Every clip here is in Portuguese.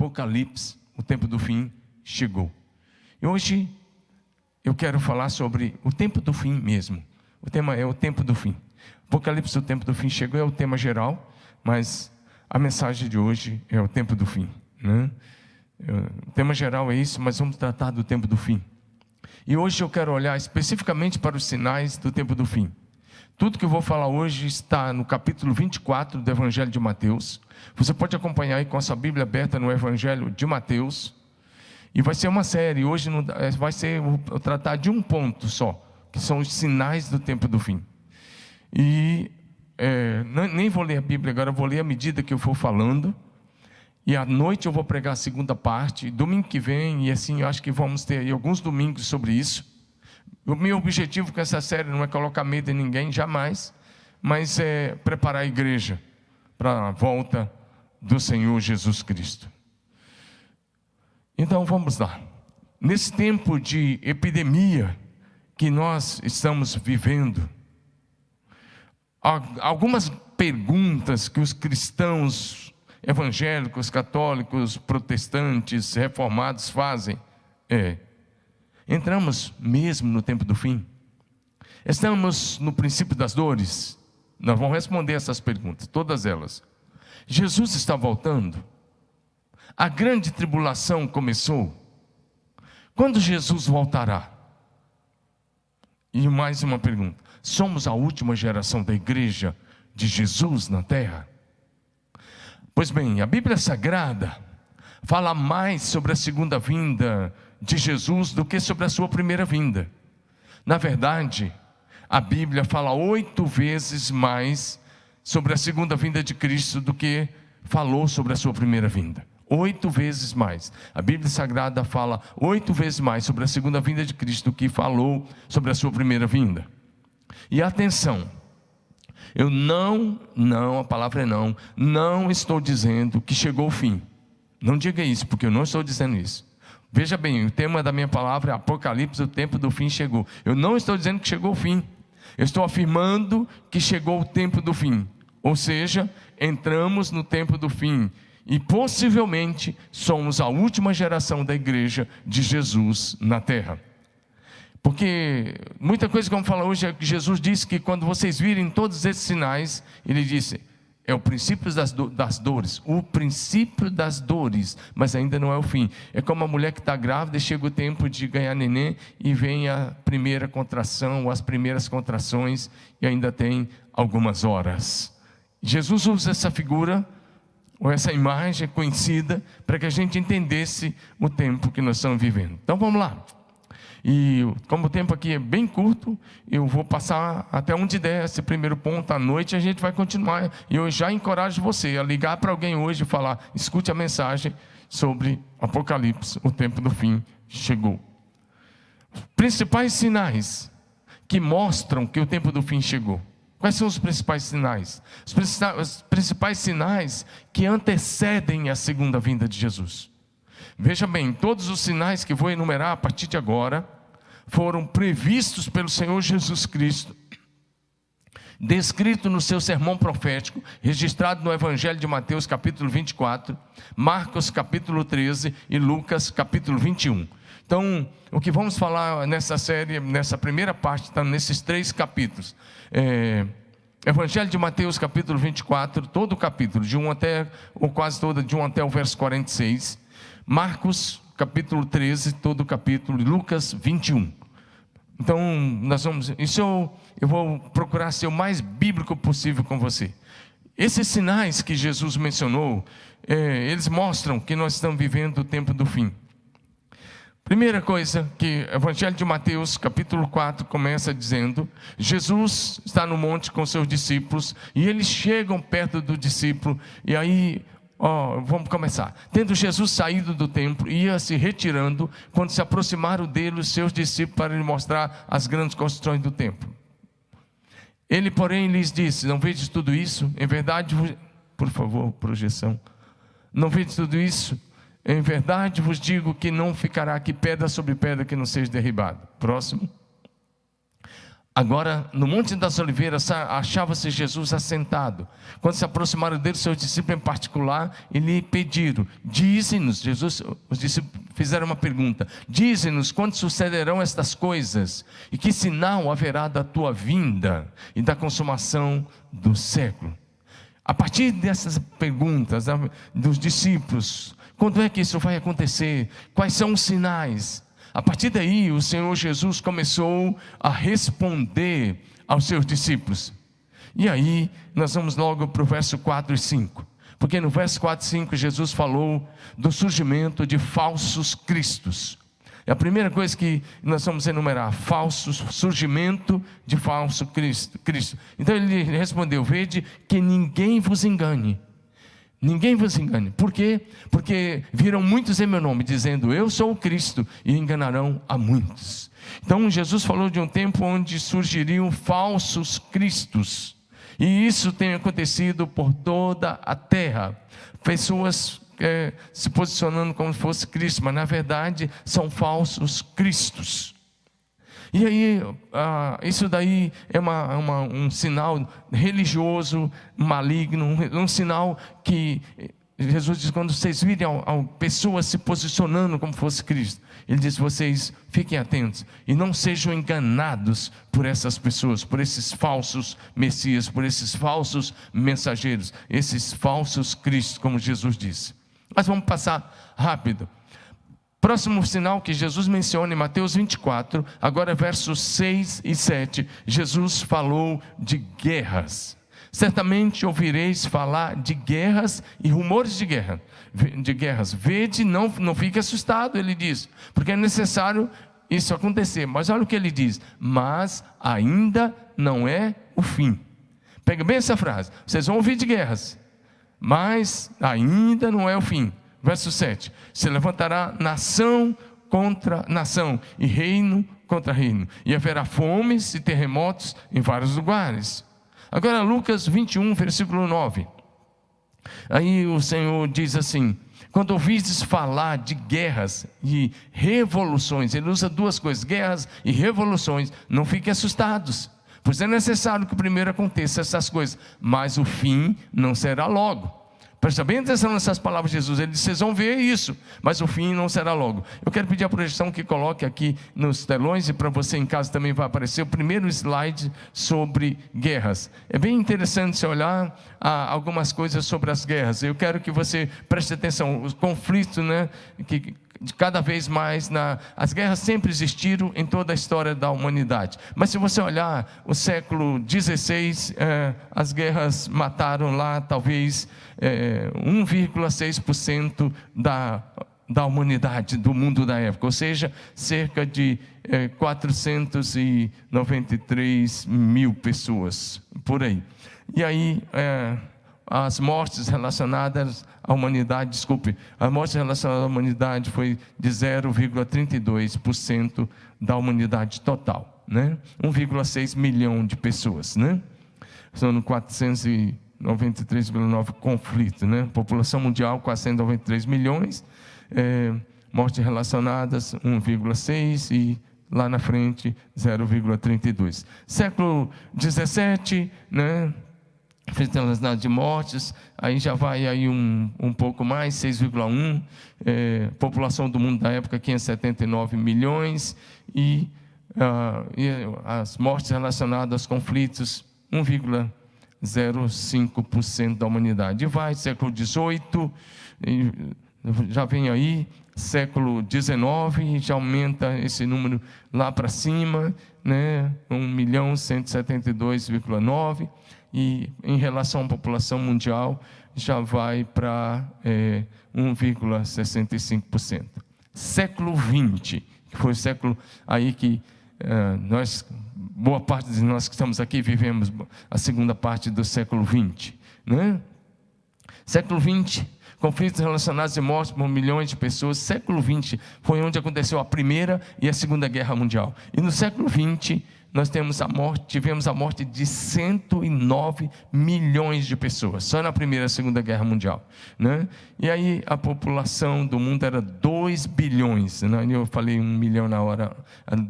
Apocalipse, o tempo do fim chegou. E hoje eu quero falar sobre o tempo do fim mesmo. O tema é o tempo do fim. Apocalipse, o tempo do fim chegou, é o tema geral, mas a mensagem de hoje é o tempo do fim, né? O tema geral é isso, mas vamos tratar do tempo do fim. E hoje eu quero olhar especificamente para os sinais do tempo do fim. Tudo que eu vou falar hoje está no capítulo 24 do Evangelho de Mateus. Você pode acompanhar aí com a sua Bíblia aberta no Evangelho de Mateus. E vai ser uma série, hoje vai ser o tratar de um ponto só, que são os sinais do tempo do fim. E nem vou ler a Bíblia agora, vou ler à medida que eu for falando. E à noite eu vou pregar a segunda parte, domingo que vem, e assim eu acho que vamos ter aí alguns domingos sobre isso. O meu objetivo com essa série não é colocar medo em ninguém, jamais, mas é preparar a igreja para a volta do Senhor Jesus Cristo. Então vamos lá. Nesse tempo de epidemia que nós estamos vivendo, algumas perguntas que os cristãos evangélicos, católicos, protestantes, reformados fazem entramos mesmo no tempo do fim? Estamos no princípio das dores? Nós vamos responder essas perguntas, todas elas. Jesus está voltando? A grande tribulação começou? Quando Jesus voltará? E mais uma pergunta: somos a última geração da igreja de Jesus na terra? Pois bem, a Bíblia Sagrada fala mais sobre a segunda vinda de Jesus do que sobre a sua primeira vinda. Na verdade, a Bíblia fala 8 vezes mais sobre a segunda vinda de Cristo do que falou sobre a sua primeira vinda. 8 vezes mais. A Bíblia Sagrada fala 8 vezes mais sobre a segunda vinda de Cristo do que falou sobre a sua primeira vinda. E atenção, eu a palavra é não estou dizendo que chegou o fim. Não diga isso, porque eu não estou dizendo isso. Veja bem, o tema da minha palavra é Apocalipse, o tempo do fim chegou. Eu não estou dizendo que chegou o fim. Eu estou afirmando que chegou o tempo do fim. Ou seja, entramos no tempo do fim. E possivelmente somos a última geração da igreja de Jesus na terra. Porque muita coisa que vamos falar hoje é que Jesus disse que quando vocês virem todos esses sinais, Ele disse, é o princípio das dores, o princípio das dores, mas ainda não é o fim. É como a mulher que está grávida e chega o tempo de ganhar neném e vem a primeira contração, ou as primeiras contrações, e ainda tem algumas horas. Jesus usa essa figura, ou essa imagem conhecida, para que a gente entendesse o tempo que nós estamos vivendo. Então vamos lá. E como o tempo aqui é bem curto, eu vou passar até onde der esse primeiro ponto. À noite a gente vai continuar. E eu já encorajo você a ligar para alguém hoje e falar, escute a mensagem sobre Apocalipse, o tempo do fim chegou. Principais sinais que mostram que o tempo do fim chegou. Quais são os principais sinais? Os principais sinais que antecedem a segunda vinda de Jesus. Veja bem, todos os sinais que vou enumerar a partir de agora foram previstos pelo Senhor Jesus Cristo, descrito no seu sermão profético, registrado no Evangelho de Mateus capítulo 24, Marcos capítulo 13 e Lucas capítulo 21. Então, o que vamos falar nessa série, nessa primeira parte, está nesses 3 capítulos. Evangelho de Mateus capítulo 24, todo o capítulo, de 1 até, ou quase todo, de 1 até o verso 46. Marcos capítulo 13, todo o capítulo, e Lucas 21. Então, eu vou procurar ser o mais bíblico possível com você. Esses sinais que Jesus mencionou, eles mostram que nós estamos vivendo o tempo do fim. Primeira coisa, que o Evangelho de Mateus, capítulo 4, começa dizendo, Jesus está no monte com seus discípulos, e eles chegam perto do discípulo, e aí, vamos começar. Tendo Jesus saído do templo, ia se retirando, quando se aproximaram dele os seus discípulos para lhe mostrar as grandes construções do templo. Ele, porém, lhes disse, não vedes tudo isso? Em verdade, por favor, projeção. Não vedes tudo isso? Em verdade vos digo que não ficará aqui pedra sobre pedra que não seja derribada. Próximo. Agora, no Monte das Oliveiras, achava-se Jesus assentado. Quando se aproximaram dele, seus discípulos em particular, e lhe pediram: dize-nos, os discípulos fizeram uma pergunta: dize-nos quando sucederão estas coisas, e que sinal haverá da tua vinda e da consumação do século. A partir dessas perguntas dos discípulos, quando é que isso vai acontecer? Quais são os sinais? A partir daí, o Senhor Jesus começou a responder aos seus discípulos. E aí, nós vamos logo para o verso 4 e 5. Porque no verso 4 e 5, Jesus falou do surgimento de falsos cristos. É a primeira coisa que nós vamos enumerar: surgimento de falso Cristo. Então ele respondeu: vede que ninguém vos engane. Ninguém vos engane. Por quê? Porque viram muitos em meu nome, dizendo: eu sou o Cristo, e enganarão a muitos. Então Jesus falou de um tempo onde surgiriam falsos cristos, e isso tem acontecido por toda a terra. Pessoas se posicionando como se fosse Cristo, mas na verdade são falsos cristos. E aí, isso daí é um sinal religioso, maligno, um sinal que Jesus diz: quando vocês virem pessoas se posicionando como fosse Cristo, Ele diz: vocês fiquem atentos e não sejam enganados por essas pessoas, por esses falsos messias, por esses falsos mensageiros, esses falsos cristos, como Jesus disse. Mas vamos passar rápido. Próximo sinal que Jesus menciona em Mateus 24, agora versos 6 e 7, Jesus falou de guerras. Certamente ouvireis falar de guerras e rumores de guerras. Vede, não fique assustado, ele diz, porque é necessário isso acontecer. Mas olha o que ele diz: mas ainda não é o fim. Pega bem essa frase: vocês vão ouvir de guerras, mas ainda não é o fim. Verso 7, se levantará nação contra nação, e reino contra reino, e haverá fomes e terremotos em vários lugares. Agora Lucas 21, versículo 9, aí o Senhor diz assim: quando ouvistes falar de guerras e revoluções, ele usa duas coisas, guerras e revoluções, não fiquem assustados, pois é necessário que primeiro aconteça essas coisas, mas o fim não será logo. Presta bem atenção nessas palavras de Jesus. Ele disse: vocês vão ver isso, mas o fim não será logo. Eu quero pedir a projeção que coloque aqui nos telões, e para você em casa também vai aparecer o primeiro slide sobre guerras. É bem interessante você olhar algumas coisas sobre as guerras. Eu quero que você preste atenção. Os conflitos, que cada vez mais, as guerras sempre existiram em toda a história da humanidade. Mas se você olhar o século XVI, as guerras mataram lá talvez 1,6% da humanidade, do mundo da época, ou seja, cerca de 493 mil pessoas, por aí. E aí, as mortes relacionadas à humanidade, a morte relacionada à humanidade foi de 0,32% da humanidade total, 1,6 milhão de pessoas, São 493,9 conflitos, População mundial 493 milhões, mortes relacionadas 1,6 e lá na frente 0,32. Século 17, relacionado de mortes, aí já vai aí um pouco mais, 6,1, população do mundo da época 579 milhões, e as mortes relacionadas aos conflitos 1,05% da humanidade. E vai, século 18, já vem aí, século 19, já aumenta esse número lá para cima, 1.172,9, e em relação à população mundial já vai para 1,65%. Século 20, que foi o século aí que boa parte de nós que estamos aqui vivemos a segunda parte do século 20, Século 20, conflitos relacionados e mortes por milhões de pessoas. Século 20 foi onde aconteceu a Primeira e a Segunda Guerra Mundial. E no século 20 nós tivemos a morte de 109 milhões de pessoas, só na Primeira e Segunda Guerra Mundial, E aí a população do mundo era 2 bilhões, Eu falei 1 milhão na hora,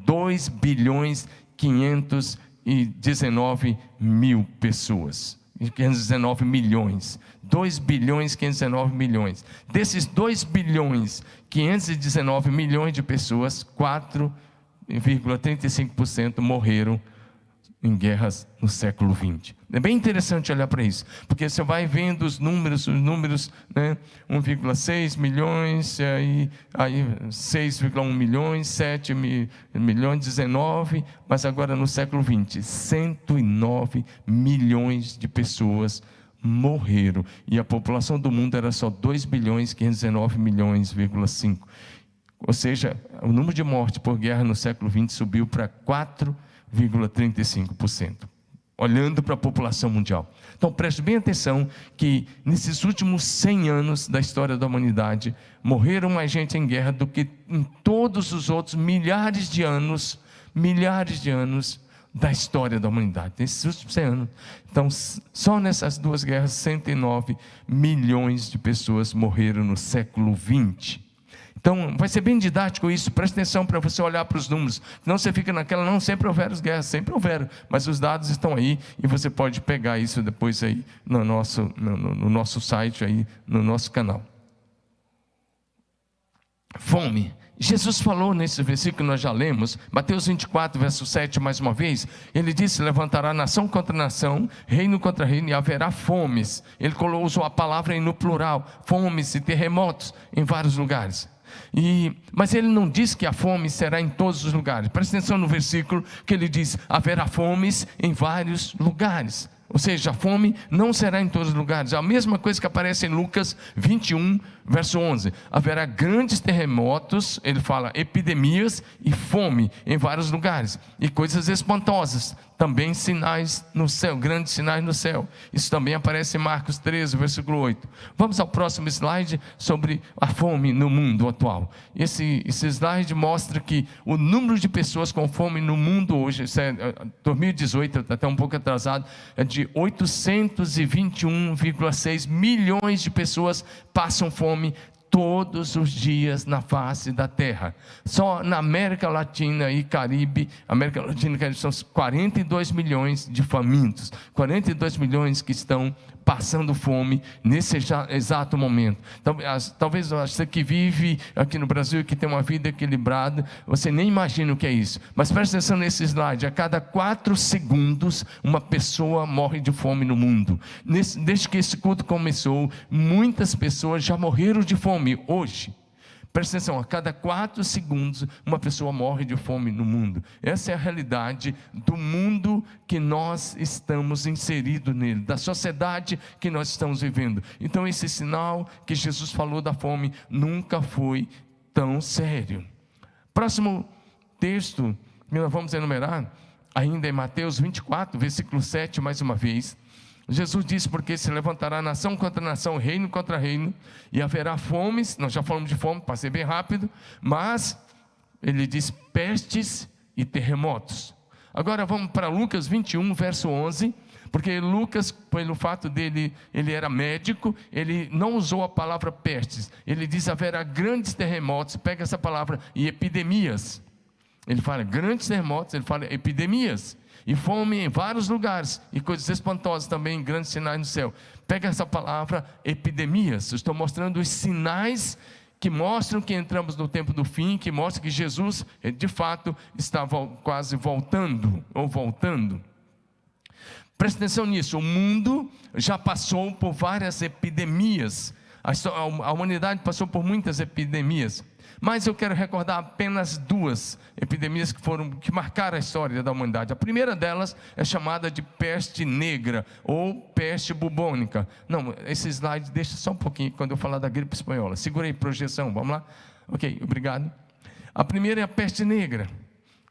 2 bilhões 500 519 mil pessoas. 519 milhões. 2 bilhões 519 milhões. Desses 2 bilhões 519 milhões de pessoas, 4,35% morreram em guerras no século XX. É bem interessante olhar para isso, porque você vai vendo os números, né? 1,6 milhões, aí 6,1 milhões, 7 milhões, 19, mas agora no século XX, 109 milhões de pessoas morreram, e a população do mundo era só 2 bilhões 519 milhões,5. Ou seja, o número de mortes por guerra no século XX subiu para 4,35%, olhando para a população mundial. Então preste bem atenção que nesses últimos 100 anos da história da humanidade, morreram mais gente em guerra do que em todos os outros milhares de anos da história da humanidade, nesses últimos 100 anos. Então, só nessas duas guerras, 109 milhões de pessoas morreram no século XX. Então, vai ser bem didático isso, preste atenção para você olhar para os números, não você fica naquela, não, sempre houveram guerras, sempre houveram, mas os dados estão aí, e você pode pegar isso depois aí no nosso site, aí, no nosso canal. Fome. Jesus falou nesse versículo que nós já lemos, Mateus 24, verso 7, mais uma vez, ele disse: levantará nação contra nação, reino contra reino, e haverá fomes. Ele usou a palavra no plural, fomes e terremotos em vários lugares. Mas ele não diz que a fome será em todos os lugares. Presta atenção no versículo que ele diz: haverá fomes em vários lugares. Ou seja, a fome não será em todos os lugares. A mesma coisa que aparece em Lucas 21, verso 11. Haverá grandes terremotos, ele fala epidemias e fome em vários lugares. E coisas espantosas, também sinais no céu, grandes sinais no céu. Isso também aparece em Marcos 13, versículo 8. Vamos ao próximo slide sobre a fome no mundo atual. Esse slide mostra que o número de pessoas com fome no mundo hoje, 2018, está até um pouco atrasado, é de 821,6 milhões de pessoas passam fome todos os dias na face da terra. Só na América Latina e Caribe, são 42 milhões de famintos, 42 milhões que estão passando fome nesse exato momento. Talvez você que vive aqui no Brasil e que tem uma vida equilibrada, você nem imagina o que é isso, mas preste atenção nesse slide: a cada 4 segundos uma pessoa morre de fome no mundo. Desde que esse culto começou, muitas pessoas já morreram de fome hoje. Presta atenção, a cada 4 segundos uma pessoa morre de fome no mundo. Essa é a realidade do mundo que nós estamos inseridos nele, da sociedade que nós estamos vivendo. Então esse sinal que Jesus falou da fome nunca foi tão sério. Próximo texto que nós vamos enumerar, ainda em Mateus 24, versículo 7, mais uma vez. Jesus disse: porque se levantará nação contra nação, reino contra reino, e haverá fomes. Nós já falamos de fome, passei bem rápido, mas ele diz pestes e terremotos. Agora vamos para Lucas 21, verso 11, porque Lucas, pelo fato dele, ele era médico, ele não usou a palavra pestes, ele diz: haverá grandes terremotos, pega essa palavra, e epidemias. Ele fala grandes terremotos, ele fala epidemias, e fome em vários lugares, e coisas espantosas também, grandes sinais no céu. Pega essa palavra epidemias. Eu estou mostrando os sinais que mostram que entramos no tempo do fim, que mostram que Jesus, de fato, está quase voltando. Presta atenção nisso, o mundo já passou por várias epidemias, a humanidade passou por muitas epidemias, mas eu quero recordar apenas 2 epidemias que marcaram a história da humanidade. A primeira delas é chamada de peste negra ou peste bubônica. Não, esse slide deixa só um pouquinho quando eu falar da gripe espanhola. Segura aí, projeção, vamos lá? Ok, obrigado. A primeira é a peste negra,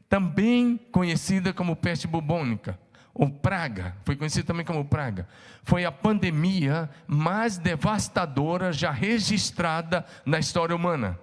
também conhecida como peste bubônica, ou praga, foi conhecida também como praga. Foi a pandemia mais devastadora já registrada na história humana,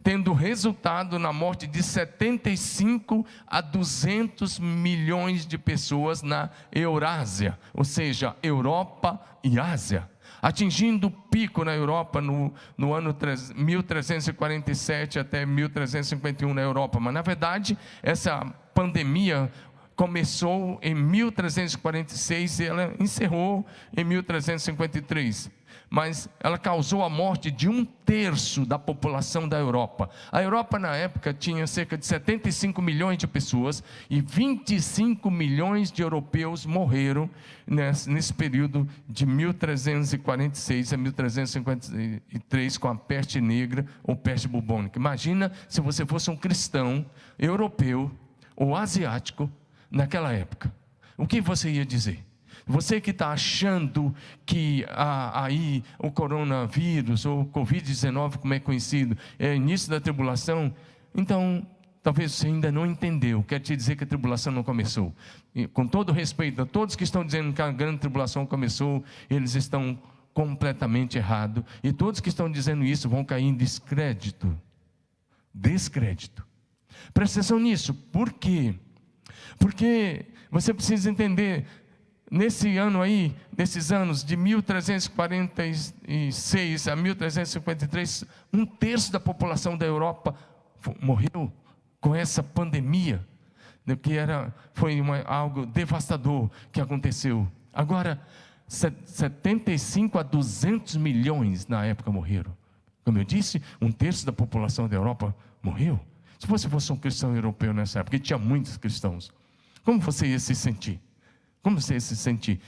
tendo resultado na morte de 75 a 200 milhões de pessoas na Eurásia, ou seja, Europa e Ásia, atingindo o pico na Europa no ano 1347 até 1351 na Europa. Mas na verdade essa pandemia começou em 1346 e ela encerrou em 1353. Mas ela causou a morte de 1/3 da população da Europa. A Europa na época tinha cerca de 75 milhões de pessoas e 25 milhões de europeus morreram nesse período de 1346 a 1353 com a peste negra ou peste bubônica. Imagina se você fosse um cristão europeu ou asiático naquela época. O que você ia dizer? Você que está achando que aí o coronavírus, ou Covid-19, como é conhecido, é início da tribulação, então talvez você ainda não entendeu. Quero te dizer que a tribulação não começou. E, com todo respeito a todos que estão dizendo que a grande tribulação começou, eles estão completamente errados. E todos que estão dizendo isso vão cair em descrédito. Presta atenção nisso. Por quê? Porque você precisa entender. Nesse ano aí, nesses anos de 1346 a 1353, 1/3 da população da Europa morreu com essa pandemia, que foi algo devastador que aconteceu. Agora, 75 a 200 milhões na época morreram. Como eu disse, 1/3 da população da Europa morreu. Se você fosse um cristão europeu nessa época, e tinha muitos cristãos, como você ia se sentir? Como você se sente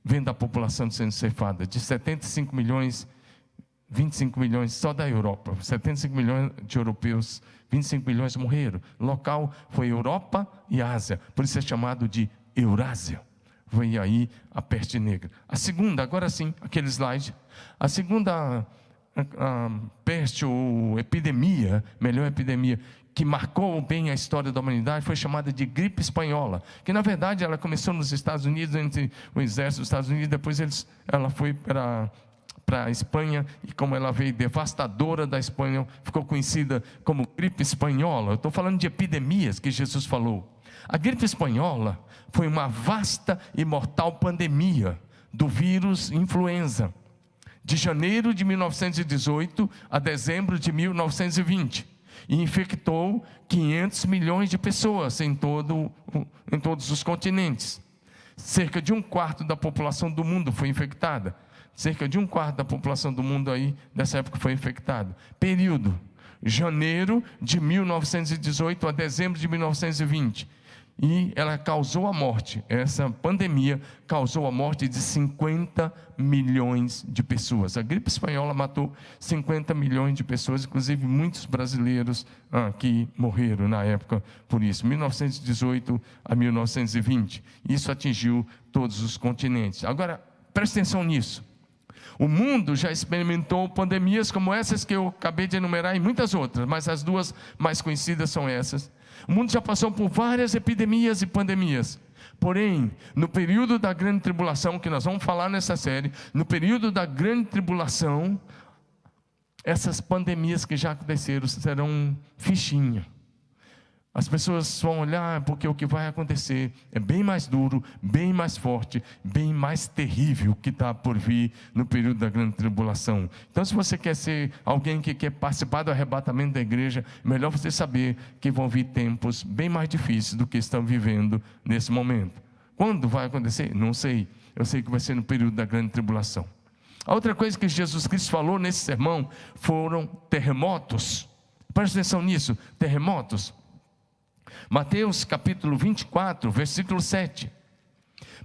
vendo a população sendo ceifada? De 75 milhões, 25 milhões só da Europa. 75 milhões de europeus, 25 milhões morreram. O local foi Europa e Ásia. Por isso é chamado de Eurásia. Foi aí a peste negra. A segunda, agora sim, aquele slide. A segunda peste ou epidemia, melhor epidemia, que marcou bem a história da humanidade, foi chamada de gripe espanhola, que na verdade ela começou nos Estados Unidos, entre o exército dos Estados Unidos, depois ela foi para a Espanha, e como ela veio devastadora da Espanha, ficou conhecida como gripe espanhola. Eu estou falando de epidemias que Jesus falou. A gripe espanhola foi uma vasta e mortal pandemia do vírus influenza, de janeiro de 1918 a dezembro de 1920. E infectou 500 milhões de pessoas em todos os continentes. Cerca de 1/4 da população do mundo foi infectada. Cerca de 1/4 da população do mundo aí, dessa época, foi infectada. Período, janeiro de 1918 a dezembro de 1920. E ela causou a morte, essa pandemia causou a morte de 50 milhões de pessoas. A gripe espanhola matou 50 milhões de pessoas, inclusive muitos brasileiros que morreram na época por isso, 1918 a 1920. Isso atingiu todos os continentes. Agora, preste atenção nisso. O mundo já experimentou pandemias como essas que eu acabei de enumerar e muitas outras, mas as duas mais conhecidas são essas. O mundo já passou por várias epidemias e pandemias. Porém, no período da grande tribulação, que nós vamos falar nessa série, no período da grande tribulação, essas pandemias que já aconteceram serão fichinha. As pessoas vão olhar, porque o que vai acontecer é bem mais duro, bem mais forte, bem mais terrível que está por vir no período da grande tribulação. Então, se você quer ser alguém que quer participar do arrebatamento da igreja, é melhor você saber que vão vir tempos bem mais difíceis do que estão vivendo nesse momento. Quando vai acontecer? Não sei. Eu sei que vai ser no período da grande tribulação. A outra coisa que Jesus Cristo falou nesse sermão foram terremotos. Preste atenção nisso, terremotos. Mateus capítulo 24, versículo 7.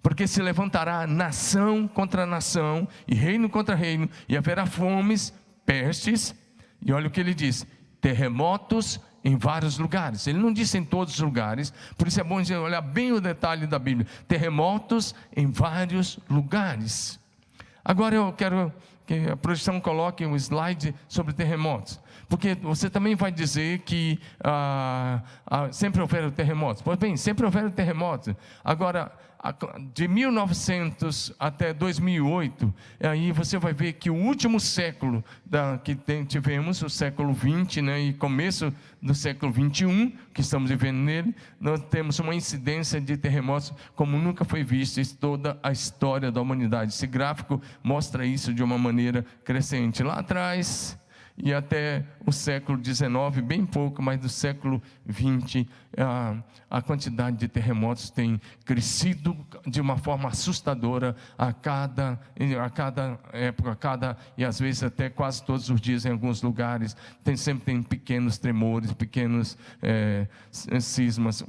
Porque se levantará nação contra nação, e reino contra reino, e haverá fomes, pestes, e olha o que ele diz, terremotos em vários lugares. Ele não disse em todos os lugares, por isso é bom olhar bem o detalhe da Bíblia. Terremotos em vários lugares. Agora eu quero que a projeção coloque um slide sobre terremotos. Porque você também vai dizer que sempre houveram terremotos. Pois bem, sempre houveram terremotos. Agora, de 1900 até 2008, aí você vai ver que o último século que tivemos, o século 20, né, e começo do século 21, que estamos vivendo nele, nós temos uma incidência de terremotos como nunca foi visto em toda a história da humanidade. Esse gráfico mostra isso de uma maneira crescente. Lá atrás, e até o século XIX, bem pouco, mas do século XX, a quantidade de terremotos tem crescido de uma forma assustadora a cada época, e às vezes até quase todos os dias em alguns lugares, sempre tem pequenos tremores, pequenos cismas,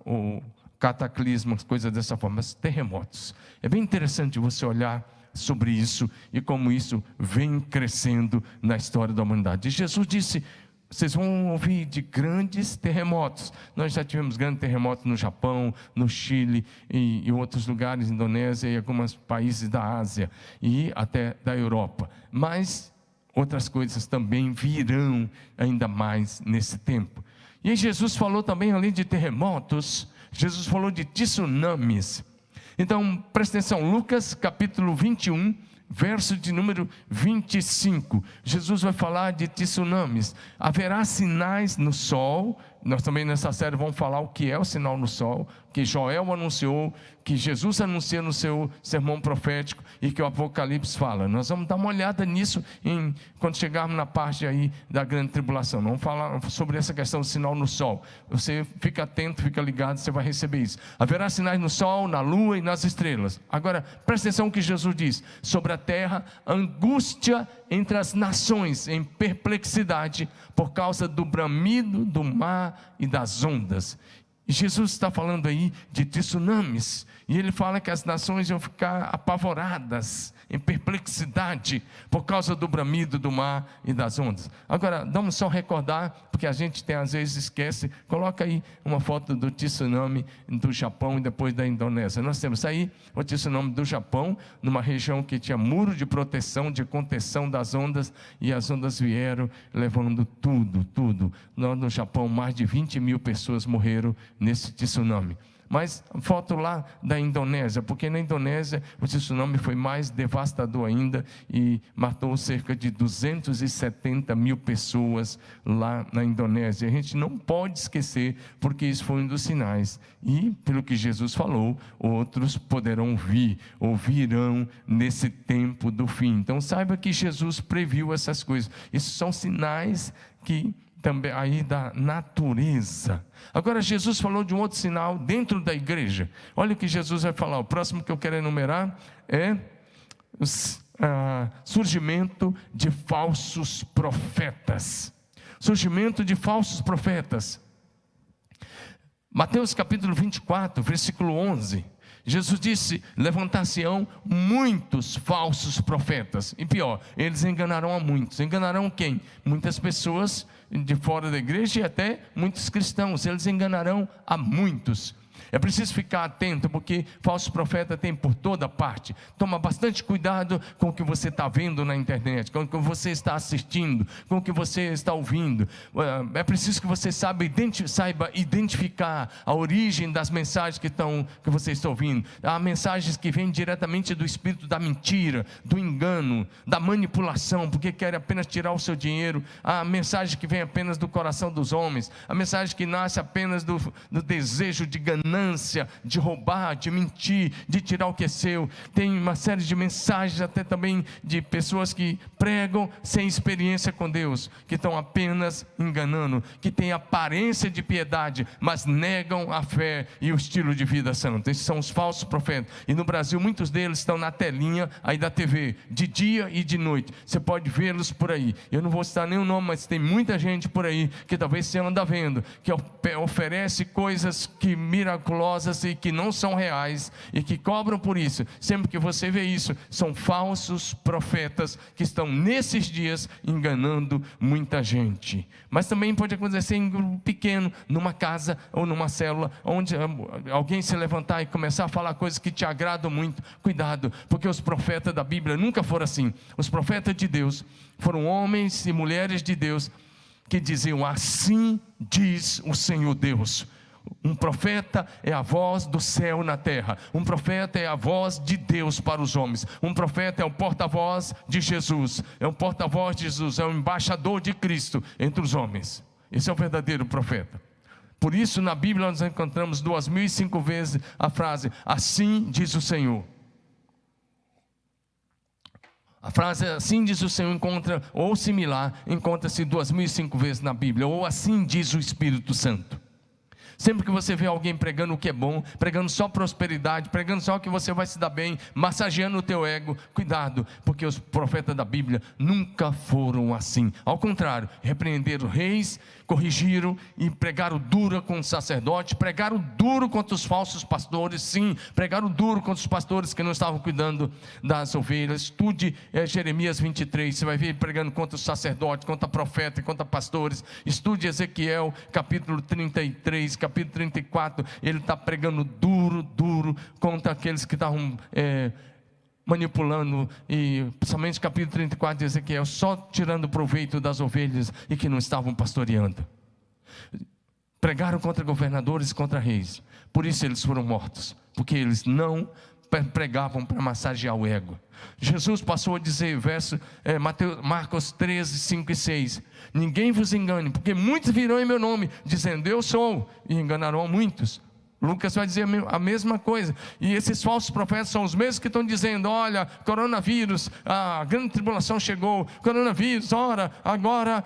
ou cataclismos, coisas dessa forma, mas terremotos. É bem interessante você olhar sobre isso e como isso vem crescendo na história da humanidade. E Jesus disse: vocês vão ouvir de grandes terremotos. Nós já tivemos grandes terremotos no Japão, no Chile e outros lugares, Indonésia e alguns países da Ásia e até da Europa. Mas outras coisas também virão ainda mais nesse tempo. E aí Jesus falou também, além de terremotos, Jesus falou de tsunamis. Então, presta atenção, Lucas capítulo 21, verso de número 25. Jesus vai falar de tsunamis. Haverá sinais no sol. Nós também nessa série vamos falar o que é o sinal no sol, que Joel anunciou, que Jesus anuncia no seu sermão profético e que o Apocalipse fala. Nós vamos dar uma olhada nisso quando chegarmos na parte aí da grande tribulação. Não vamos falar sobre essa questão do sinal no sol. Você fica atento, fica ligado, você vai receber isso. Haverá sinais no sol, na lua e nas estrelas. Agora, presta atenção no que Jesus diz. Sobre a terra, angústia entre as nações, em perplexidade, por causa do bramido do mar e das ondas. E Jesus está falando aí de tsunamis, e ele fala que as nações vão ficar apavoradas, em perplexidade, por causa do bramido do mar e das ondas. Agora, vamos só recordar, porque a gente às vezes esquece. Coloca aí uma foto do tsunami do Japão e depois da Indonésia. Nós temos aí o tsunami do Japão, numa região que tinha muro de proteção, de contenção das ondas, e as ondas vieram levando tudo. No Japão, mais de 20 mil pessoas morreram nesse tsunami. Mas foto lá da Indonésia, porque na Indonésia o tsunami foi mais devastador ainda e matou cerca de 270 mil pessoas lá na Indonésia. A gente não pode esquecer, porque isso foi um dos sinais. E, pelo que Jesus falou, outros poderão vir, ou virão nesse tempo do fim. Então saiba que Jesus previu essas coisas. Isso são sinais que também aí da natureza. Agora Jesus falou de um outro sinal dentro da igreja. Olha o que Jesus vai falar. O próximo que eu quero enumerar é o surgimento de falsos profetas. Surgimento de falsos profetas. Mateus capítulo 24, versículo 11. Jesus disse: levantar-se-ão muitos falsos profetas. E pior, eles enganarão a muitos. Enganarão quem? Muitas pessoas de fora da igreja e até muitos cristãos. Eles enganarão a muitos. É preciso ficar atento, porque falso profeta tem por toda parte. Toma bastante cuidado com o que você está vendo na internet, com o que você está assistindo, com o que você está ouvindo. É preciso que você saiba identificar a origem das mensagens que você está ouvindo. Há mensagens que vêm diretamente do espírito da mentira, do engano, da manipulação, porque querem apenas tirar o seu dinheiro. Há mensagem que vem apenas do coração dos homens. Há mensagem que nasce apenas do desejo de ganância, de roubar, de mentir, de tirar o que é seu. Tem uma série de mensagens até também de pessoas que pregam sem experiência com Deus, que estão apenas enganando, que têm aparência de piedade, mas negam a fé e o estilo de vida santo. Esses são os falsos profetas, e no Brasil muitos deles estão na telinha aí da TV, de dia e de noite. Você pode vê-los por aí. Eu não vou citar nenhum nome, mas tem muita gente por aí que talvez você anda vendo, que oferece coisas que miraculosas e que não são reais e que cobram por isso. Sempre que você vê isso, são falsos profetas que estão nesses dias enganando muita gente. Mas também pode acontecer em grupo pequeno, numa casa ou numa célula, onde alguém se levantar e começar a falar coisas que te agradam muito. Cuidado, porque os profetas da Bíblia nunca foram assim. Os profetas de Deus foram homens e mulheres de Deus que diziam: assim diz o Senhor Deus. Um profeta é a voz do céu na terra. Um profeta é a voz de Deus para os homens. Um profeta é o porta-voz de Jesus. É o porta-voz de Jesus, é o embaixador de Cristo entre os homens. Esse é o verdadeiro profeta. Por isso na Bíblia nós encontramos 2005 vezes a frase: assim diz o Senhor. A frase assim diz o Senhor encontra, ou similar, encontra-se 2005 vezes na Bíblia, ou assim diz o Espírito Santo. Sempre que você vê alguém pregando o que é bom, pregando só prosperidade, pregando só que você vai se dar bem, massageando o teu ego, cuidado, porque os profetas da Bíblia nunca foram assim. Ao contrário, repreenderam reis, corrigiram e pregaram duro com os sacerdotes, pregaram duro contra os falsos pastores, sim, pregaram duro contra os pastores que não estavam cuidando das ovelhas. Estude Jeremias 23, você vai ver ele pregando contra os sacerdotes, contra profetas e contra pastores. Estude Ezequiel capítulo 33, capítulo 34, ele está pregando duro contra aqueles que estavam manipulando, e principalmente capítulo 34 de Ezequiel, só tirando proveito das ovelhas e que não estavam pastoreando. Pregaram contra governadores e contra reis, por isso eles foram mortos, porque eles não pregavam para massagear o ego. Jesus passou a dizer, Marcos 13, 5 e 6, ninguém vos engane, porque muitos virão em meu nome, dizendo eu sou, e enganarão muitos. Lucas vai dizer a mesma coisa, e esses falsos profetas são os mesmos que estão dizendo, olha, coronavírus, a grande tribulação chegou, coronavírus, ora, agora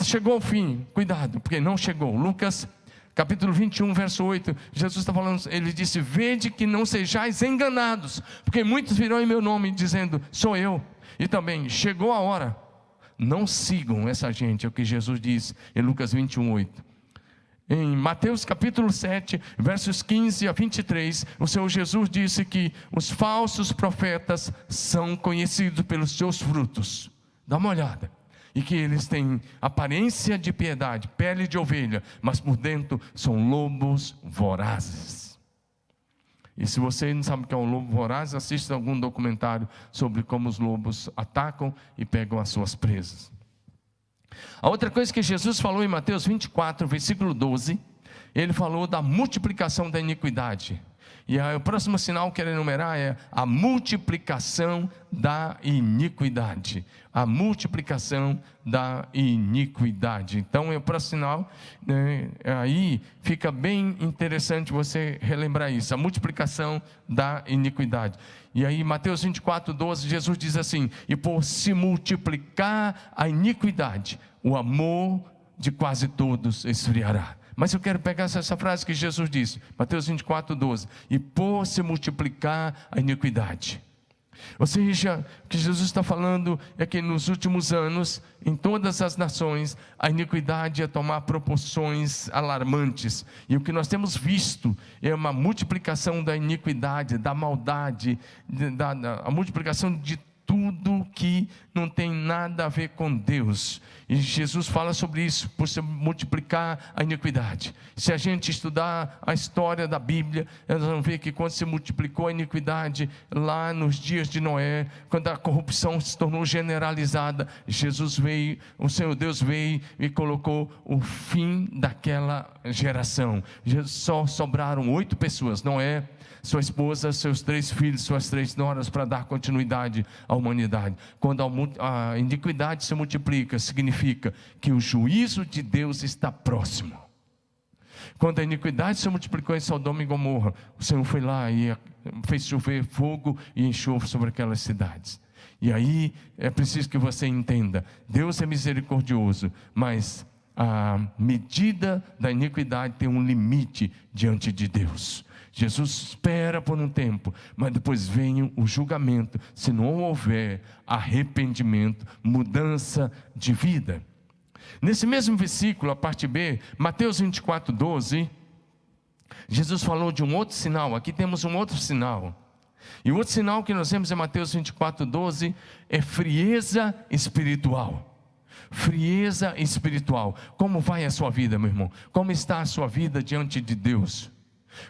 chegou o fim. Cuidado, porque não chegou. Lucas capítulo 21, verso 8, Jesus está falando, ele disse, vede que não sejais enganados, porque muitos virão em meu nome dizendo, sou eu, e também, chegou a hora, não sigam essa gente, é o que Jesus diz em Lucas 21, 8. Em Mateus capítulo 7, versos 15 a 23, o Senhor Jesus disse que os falsos profetas são conhecidos pelos seus frutos. Dá uma olhada. E que eles têm aparência de piedade, pele de ovelha, mas por dentro são lobos vorazes. E se você não sabe o que é um lobo voraz, assista algum documentário sobre como os lobos atacam e pegam as suas presas. A outra coisa que Jesus falou em Mateus 24, versículo 12, ele falou da multiplicação da iniquidade. E o próximo sinal que ele enumerar é a multiplicação da iniquidade. A multiplicação da iniquidade. Então, o próximo sinal, aí fica bem interessante você relembrar isso. A multiplicação da iniquidade. E aí, Mateus 24, 12, Jesus diz assim, e por se multiplicar a iniquidade, o amor de quase todos esfriará. Mas eu quero pegar essa frase que Jesus disse, Mateus 24, 12, e por se multiplicar a iniquidade. Ou seja, o que Jesus está falando é que nos últimos anos, em todas as nações, a iniquidade ia tomar proporções alarmantes. E o que nós temos visto é uma multiplicação da iniquidade, da maldade, a multiplicação de tudo que não tem nada a ver com Deus. E Jesus fala sobre isso, por se multiplicar a iniquidade. Se a gente estudar a história da Bíblia, nós vamos ver que quando se multiplicou a iniquidade, lá nos dias de Noé, quando a corrupção se tornou generalizada, Jesus veio, o Senhor Deus veio e colocou o fim daquela geração. Só sobraram 8 pessoas, Noé, sua esposa, seus 3 filhos, suas 3 noras, para dar continuidade à humanidade. Quando a iniquidade se multiplica, significa que o juízo de Deus está próximo. Quando a iniquidade se multiplicou em Sodoma e Gomorra, o Senhor foi lá e fez chover fogo e enxofre sobre aquelas cidades. E aí é preciso que você entenda, Deus é misericordioso, mas a medida da iniquidade tem um limite diante de Deus. Jesus espera por um tempo, mas depois vem o julgamento, se não houver arrependimento, mudança de vida. Nesse mesmo versículo, a parte B, Mateus 24, 12, Jesus falou de um outro sinal. Aqui temos um outro sinal. E o outro sinal que nós vemos em Mateus 24, 12 é frieza espiritual. Frieza espiritual. Como vai a sua vida, meu irmão? Como está a sua vida diante de Deus?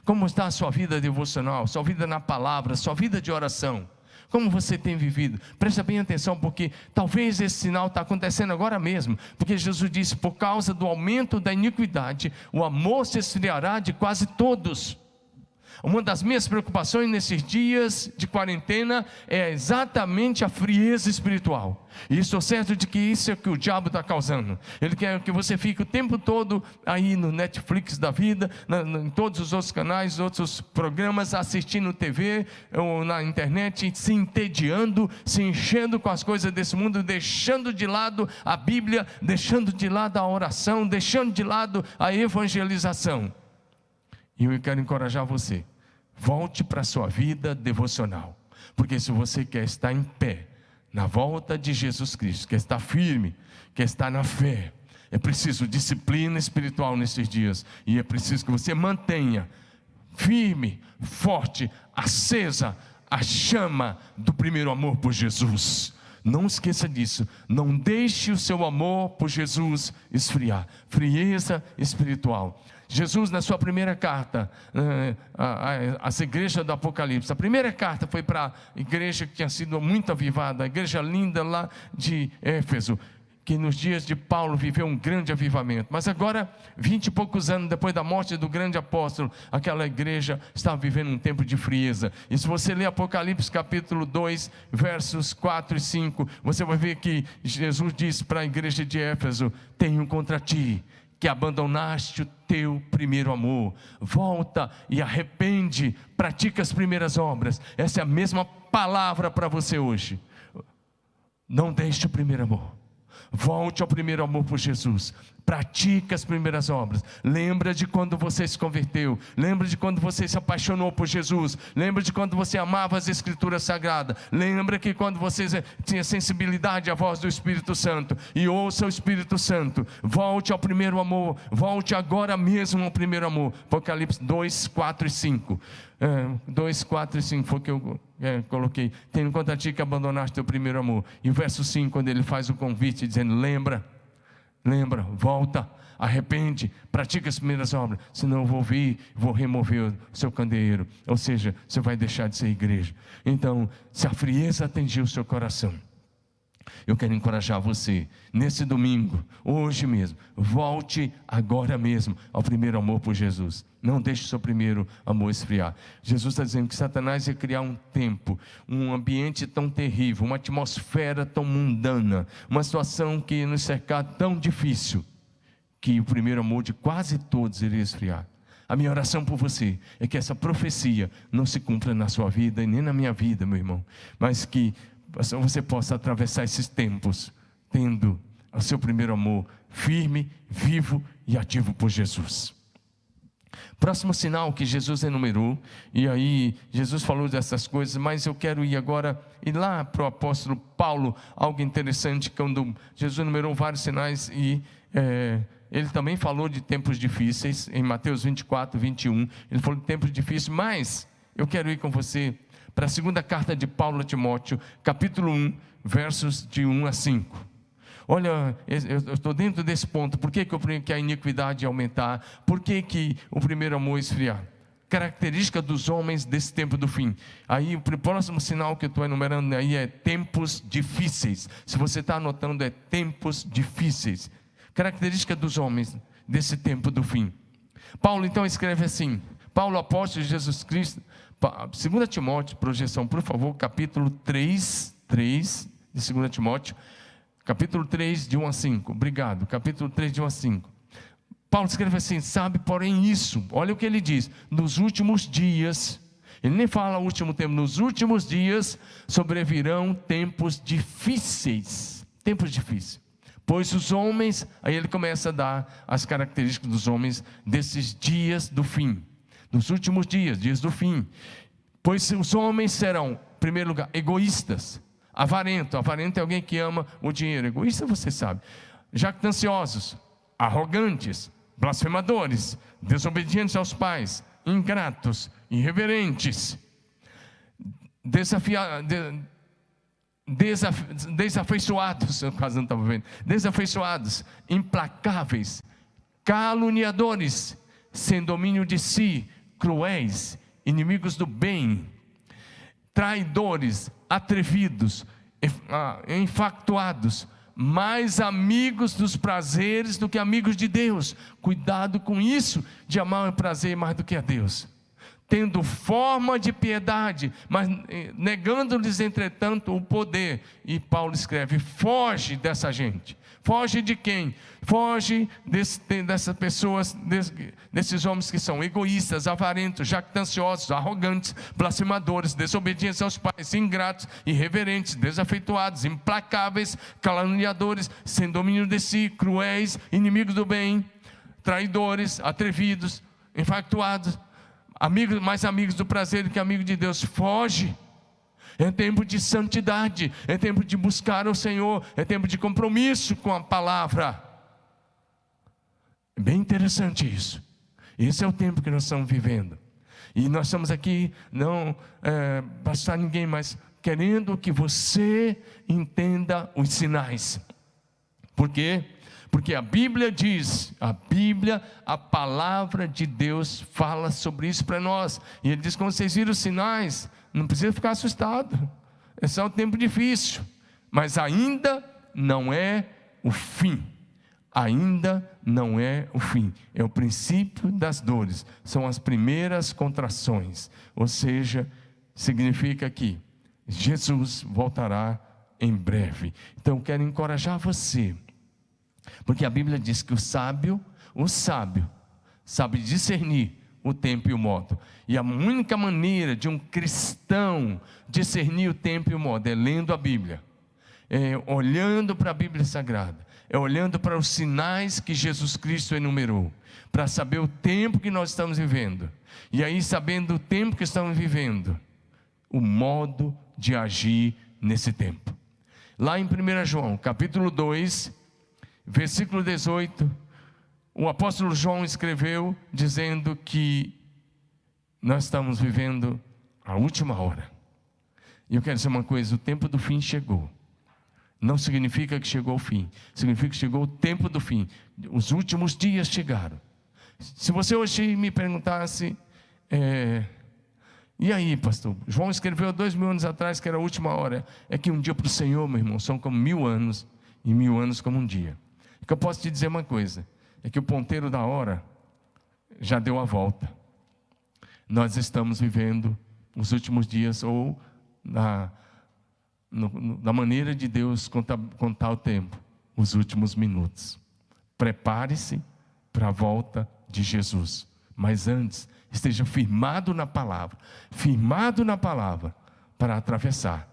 Como está a sua vida devocional, sua vida na palavra, sua vida de oração? Como você tem vivido? Presta bem atenção, porque talvez esse sinal está acontecendo agora mesmo. Porque Jesus disse, por causa do aumento da iniquidade, o amor se esfriará de quase todos. Uma das minhas preocupações nesses dias de quarentena é exatamente a frieza espiritual. E estou certo de que isso é o que o diabo está causando. Ele quer que você fique o tempo todo aí no Netflix da vida, em todos os outros canais, outros programas, assistindo TV ou na internet, se entediando, se enchendo com as coisas desse mundo, deixando de lado a Bíblia, deixando de lado a oração, deixando de lado a evangelização. E eu quero encorajar você, volte para a sua vida devocional, porque se você quer estar em pé, na volta de Jesus Cristo, quer estar firme, quer estar na fé, é preciso disciplina espiritual nesses dias, e é preciso que você mantenha firme, forte, acesa, a chama do primeiro amor por Jesus. Não esqueça disso, não deixe o seu amor por Jesus esfriar. Frieza espiritual. Jesus, na sua primeira carta, às igrejas do Apocalipse, a primeira carta foi para a igreja que tinha sido muito avivada, a igreja linda lá de Éfeso, que nos dias de Paulo viveu um grande avivamento. Mas agora, 20 e poucos anos depois da morte do grande apóstolo, aquela igreja estava vivendo um tempo de frieza. E se você ler Apocalipse capítulo 2, versos 4 e 5, você vai ver que Jesus disse para a igreja de Éfeso: tenho contra ti que abandonaste o teu primeiro amor, volta e arrepende, pratica as primeiras obras. Essa é a mesma palavra para você hoje. Não deixe o primeiro amor, volte ao primeiro amor por Jesus, pratica as primeiras obras. Lembra de quando você se converteu, lembra de quando você se apaixonou por Jesus, lembra de quando você amava as Escrituras Sagradas, lembra que quando você tinha sensibilidade à voz do Espírito Santo, e ouça o Espírito Santo. Volte ao primeiro amor, volte agora mesmo ao primeiro amor. Apocalipse 2, 4 e 5. 2, 4 e 5 foi o que eu coloquei. Tendo contra ti que abandonaste teu primeiro amor. E o verso 5, quando ele faz o convite dizendo: lembra, volta, arrepende, pratica as primeiras obras, senão eu vou vir, vou remover o seu candeeiro. Ou seja, você vai deixar de ser igreja. Então, se a frieza atingir o seu coração, eu quero encorajar você, nesse domingo, hoje mesmo, volte agora mesmo ao primeiro amor por Jesus. Não deixe o seu primeiro amor esfriar. Jesus está dizendo que Satanás ia criar um tempo, um ambiente tão terrível, uma atmosfera tão mundana, uma situação que ia nos cercar tão difícil, que o primeiro amor de quase todos iria esfriar. A minha oração por você é que essa profecia não se cumpra na sua vida e nem na minha vida, meu irmão, mas que você possa atravessar esses tempos tendo o seu primeiro amor firme, vivo e ativo por Jesus. Próximo sinal que Jesus enumerou, e aí Jesus falou dessas coisas, mas eu quero ir agora lá para o apóstolo Paulo, algo interessante, quando Jesus enumerou vários sinais, e ele também falou de tempos difíceis, em Mateus 24, 21, ele falou de tempos difíceis, mas eu quero ir com você para a segunda carta de Paulo a Timóteo, capítulo 1, versos de 1 a 5. Olha, eu estou dentro desse ponto. Por que a iniquidade ia aumentar? Por que o primeiro amor esfriar? Característica dos homens desse tempo do fim. Aí o próximo sinal que eu estou enumerando aí é tempos difíceis. Se você está anotando, é tempos difíceis. Característica dos homens desse tempo do fim. Paulo então escreve assim, Paulo, apóstolo de Jesus Cristo, 2 Timóteo, projeção, por favor, capítulo 3 de 2 Timóteo, capítulo 3, de 1 a 5, obrigado, capítulo 3, de 1 a 5, Paulo escreve assim: sabe, porém isso, olha o que ele diz, nos últimos dias, ele nem fala o último tempo, nos últimos dias sobrevirão tempos difíceis, pois os homens, aí ele começa a dar as características dos homens desses dias do fim, nos últimos dias do fim, pois os homens serão, em primeiro lugar, egoístas, avarento é alguém que ama o dinheiro, egoísta você sabe, jactanciosos, arrogantes, blasfemadores, desobedientes aos pais, ingratos, irreverentes, desafeiçoados, eu quase não estava vendo, desafeiçoados, implacáveis, caluniadores, sem domínio de si, cruéis, inimigos do bem, traidores, atrevidos, infatuados, mais amigos dos prazeres do que amigos de Deus. Cuidado com isso, de amar o prazer mais do que a Deus. tendo forma de piedade, mas negando-lhes, entretanto, o poder. E Paulo escreve: foge dessa gente. Foge de quem? Foge dessas pessoas, desses homens que são egoístas, avarentos, jactanciosos, arrogantes, blasfemadores, desobedientes aos pais, ingratos, irreverentes, desafeituados, implacáveis, caluniadores, sem domínio de si, cruéis, inimigos do bem, traidores, atrevidos, infatuados, mais amigos do prazer do que amigos de Deus. Foge. É tempo de santidade, é tempo de buscar o Senhor, é tempo de compromisso com a palavra. É bem interessante isso. Esse é o tempo que nós estamos vivendo. E nós estamos aqui, não passar ninguém, mas querendo que você entenda os sinais. Por quê? Porque a Bíblia diz, a palavra de Deus fala sobre isso para nós. E Ele diz: quando vocês viram os sinais, não precisa ficar assustado. É só um tempo difícil, mas ainda não é o fim. Ainda não é o fim. É o princípio das dores. São as primeiras contrações. Ou seja, significa que Jesus voltará em breve. Então eu quero encorajar você, porque a Bíblia diz que o sábio sabe discernir o tempo e o modo. E a única maneira de um cristão discernir o tempo e o modo é lendo a Bíblia, é olhando para a Bíblia Sagrada, é olhando para os sinais que Jesus Cristo enumerou, para saber o tempo que nós estamos vivendo. E aí, sabendo o tempo que estamos vivendo, o modo de agir nesse tempo. Lá em 1 João, capítulo 2, versículo 18, o apóstolo João escreveu dizendo que nós estamos vivendo a última hora. E eu quero dizer uma coisa: o tempo do fim chegou. Não significa que chegou o fim, significa que chegou o tempo do fim. Os últimos dias chegaram. Se você hoje me perguntasse, e aí, pastor? João escreveu 2000 anos atrás que era a última hora. É que um dia para o Senhor, meu irmão, são como 1000 anos, e 1000 anos como um dia. É que eu posso te dizer uma coisa: é que o ponteiro da hora já deu a volta. Nós estamos vivendo os últimos dias, ou da maneira de Deus contar o tempo, os últimos minutos. Prepare-se para a volta de Jesus, mas antes esteja firmado na palavra para atravessar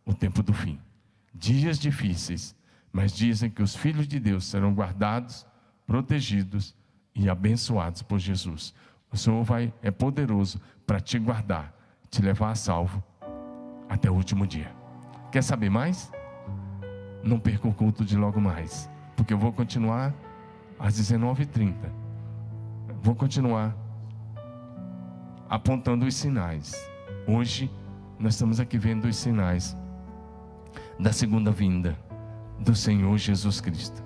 o tempo do fim. Dias difíceis, mas dizem que os filhos de Deus serão guardados, protegidos e abençoados por Jesus. O Senhor é poderoso para te guardar, te levar a salvo até o último dia. Quer saber mais? Não perca o culto de logo mais, porque eu vou continuar às 19h30. Vou continuar apontando os sinais. Hoje nós estamos aqui vendo os sinais da segunda vinda do Senhor Jesus Cristo.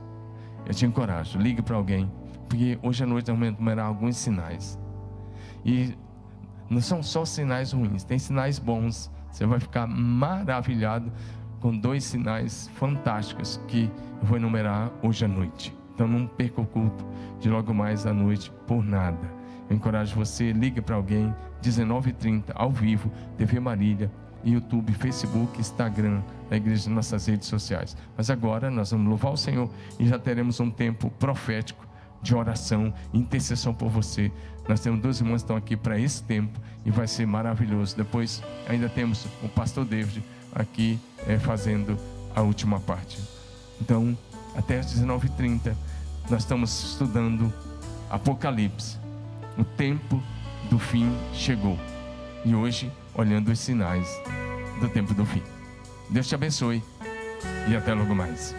Eu te encorajo, ligue para alguém, porque hoje à noite eu vou enumerar alguns sinais. E não são só sinais ruins, tem sinais bons. Você vai ficar maravilhado com 2 sinais fantásticos que eu vou enumerar hoje à noite. Então não perca o culto de logo mais à noite por nada. Eu encorajo você, ligue para alguém, 19h30, ao vivo, TV Marília, YouTube, Facebook, Instagram, da igreja, nas nossas redes sociais. Mas agora nós vamos louvar o Senhor e já teremos um tempo profético de oração, intercessão por você. Nós temos 2 irmãos que estão aqui para esse tempo e vai ser maravilhoso. Depois ainda temos o pastor David aqui fazendo a última parte. Então, até às 19h30 nós estamos estudando Apocalipse. O tempo do fim chegou. E hoje, olhando os sinais do tempo do fim. Deus te abençoe e até logo mais.